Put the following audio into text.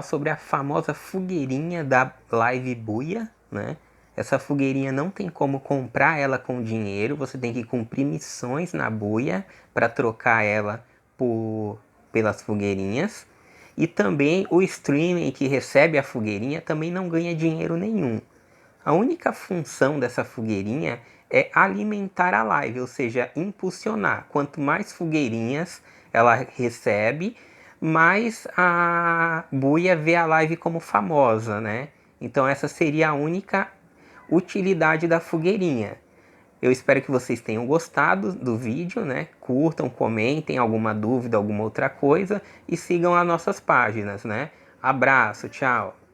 Sobre a famosa fogueirinha da Live Buia, né? Essa fogueirinha não tem como comprar ela com dinheiro, você tem que cumprir missões na Buia para trocar ela pelas fogueirinhas. E também o streamer que recebe a fogueirinha também não ganha dinheiro nenhum. A única função dessa fogueirinha é alimentar a live, ou seja, impulsionar. Quanto mais fogueirinhas ela recebe, mais a Buia vê a live como famosa, né? Então essa seria a única utilidade da fogueirinha. Eu espero que vocês tenham gostado do vídeo, né? Curtam, comentem alguma dúvida, alguma outra coisa e sigam as nossas páginas, né? Abraço, tchau!